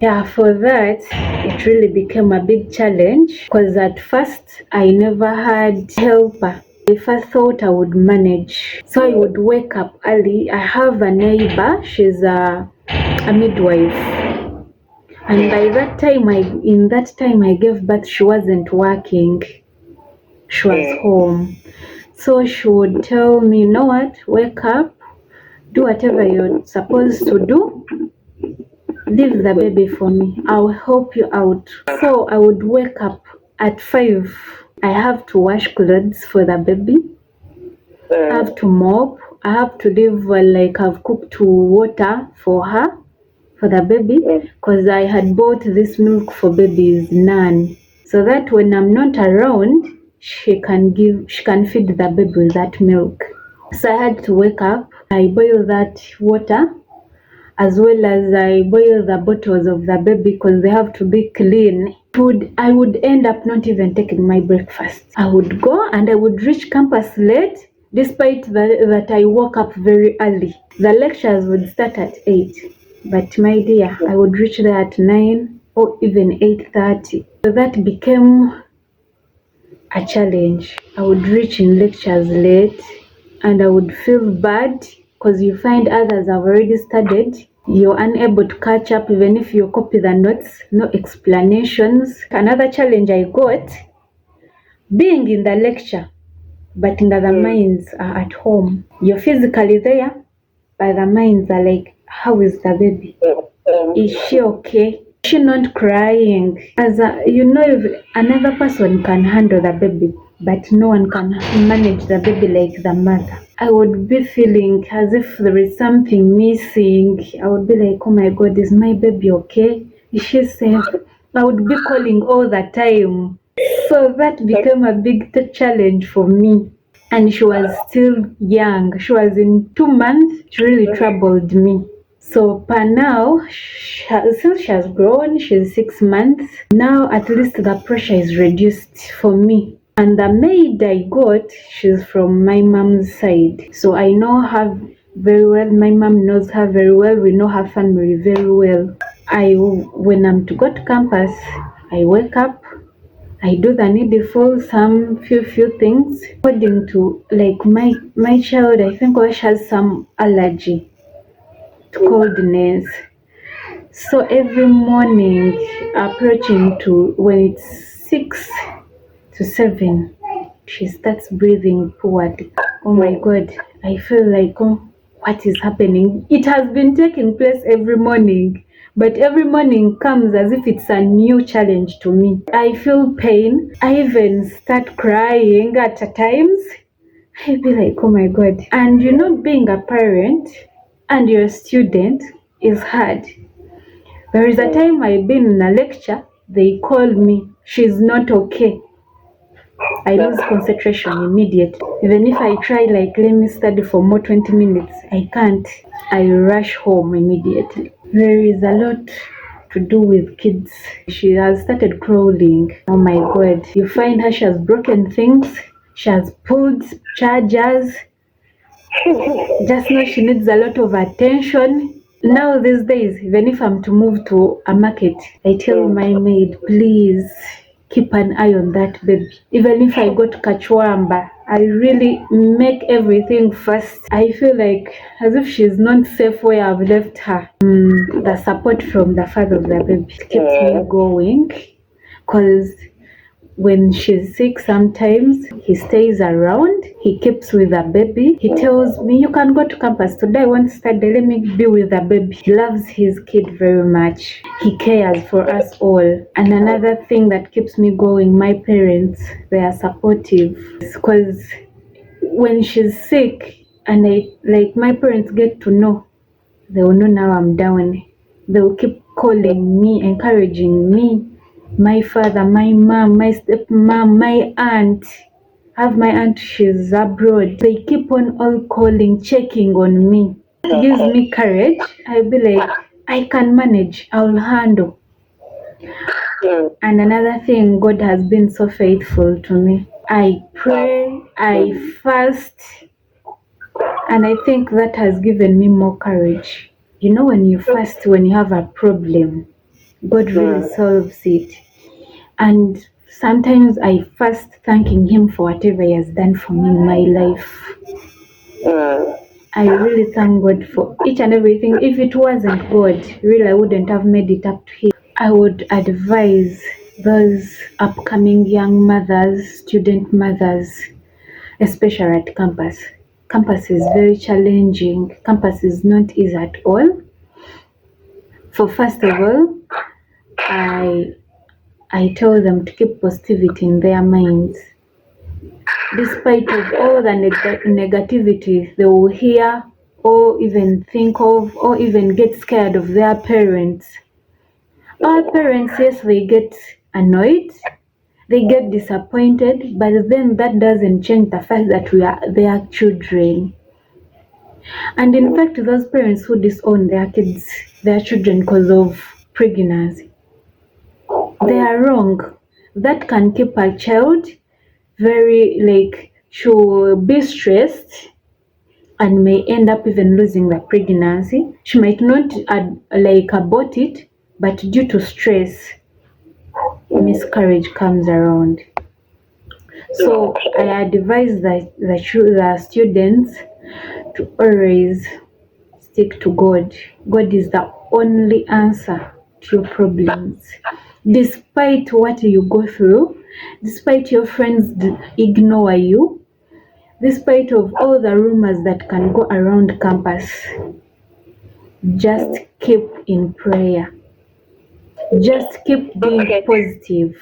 Yeah, for that, it really became a big challenge because at first I never had helper. I first thought I would manage. So I would wake up early. I have a neighbor, she's a midwife. And by that time, I gave birth, she wasn't working. She was home. So she would tell me, you know what, wake up, do whatever you're supposed to do, leave the baby for me, I'll help you out. So I would wake up at 5. I have to wash clothes for the baby. I have to mop. I have to leave like I've cooked water for her, for the baby, because I had bought this milk for babies, none. So that when I'm not around, she can feed the baby with that milk. So I had to wake up, I boil that water, as well as I boil the bottles of the baby because they have to be clean. I would end up not even taking my breakfast. I would go and I would reach campus late, despite that I woke up very early. The lectures would start at 8, but my dear, I would reach there at 9 or even 8:30. So that became a challenge. I would reach in lectures late and I would feel bad because you find others have already studied. You're unable to catch up even if you copy the notes, no explanations. Another challenge I got, being in the lecture, but the minds are at home. You're physically there, but the minds are like, how is the baby? Is she okay? Is she not crying? If another person can handle the baby, but no one can manage the baby like the mother. I would be feeling as if there is something missing. I would be like, oh my God, is my baby okay? Is she safe? I would be calling all the time. So that became a big challenge for me. And she was still young. She was in 2 months. It really troubled me. So per now, since she has grown, she's 6 months. Now at least the pressure is reduced for me. And the maid I got, she's from my mom's side. So I know her very well. My mom knows her very well. We know her family very well. When I'm to go to campus, I wake up, I do the needful, some few things according to like my child. I think she has some allergy to coldness. So every morning, approaching to when it's 6 to 7, she starts breathing poorly. Oh my God, I feel like, oh, what is happening? It has been taking place every morning, but every morning comes as if it's a new challenge to me. I feel pain. I even start crying at times. I be like, oh my God. And being a parent and you're a student is hard. There is a time I've been in a lecture, they call me, she's not okay. I lose concentration immediately. Even if I try, like, let me study for more 20 minutes, I can't. I rush home immediately. There is a lot to do with kids. She has started crawling. Oh my God. You find her, she has broken things. She has pulled chargers. Just know she needs a lot of attention. Now these days, even if I'm to move to a market, I tell my maid, please keep an eye on that baby. Even if I go to Kachwamba, I really make everything fast. I feel like as if she's not safe where I've left her. The support from the father of the baby keeps me going, because when she's sick, sometimes he stays around. He keeps with the baby. He tells me, you can go to campus today. I want to study. Let me be with the baby. He loves his kid very much. He cares for us all. And another thing that keeps me going, my parents, they are supportive. Because when she's sick and my parents get to know, they will know now I'm down. They will keep calling me, encouraging me. My father, my mom, my stepmom, my aunt. I have my aunt, she's abroad. They keep on all calling, checking on me. It gives me courage. I'll be like, I can manage. I'll handle. And another thing, God has been so faithful to me. I pray, I fast, and I think that has given me more courage. When you fast, when you have a problem, God really solves it. And sometimes I first thanking Him for whatever He has done for me in my life. I really thank God for each and everything. If it wasn't God, really, I wouldn't have made it up to Him. I would advise those upcoming young mothers, student mothers, especially at campus. Campus is very challenging. Campus is not easy at all. For first of all, I tell them to keep positivity in their minds. Despite of all the negativity they will hear or even think of or even get scared of their parents. Our parents, yes, they get annoyed, they get disappointed, but then that doesn't change the fact that we are their children. And in fact, those parents who disown their kids, their children because of pregnancy, they are wrong. That can keep a child very she'll be stressed and may end up even losing the pregnancy. She might not abort it, but due to stress, miscarriage comes around. So I advise the students to always stick to God. God is the only answer to your problems. Despite what you go through, despite your friends ignore you, despite of all the rumors that can go around campus, just keep in prayer. Just keep being positive.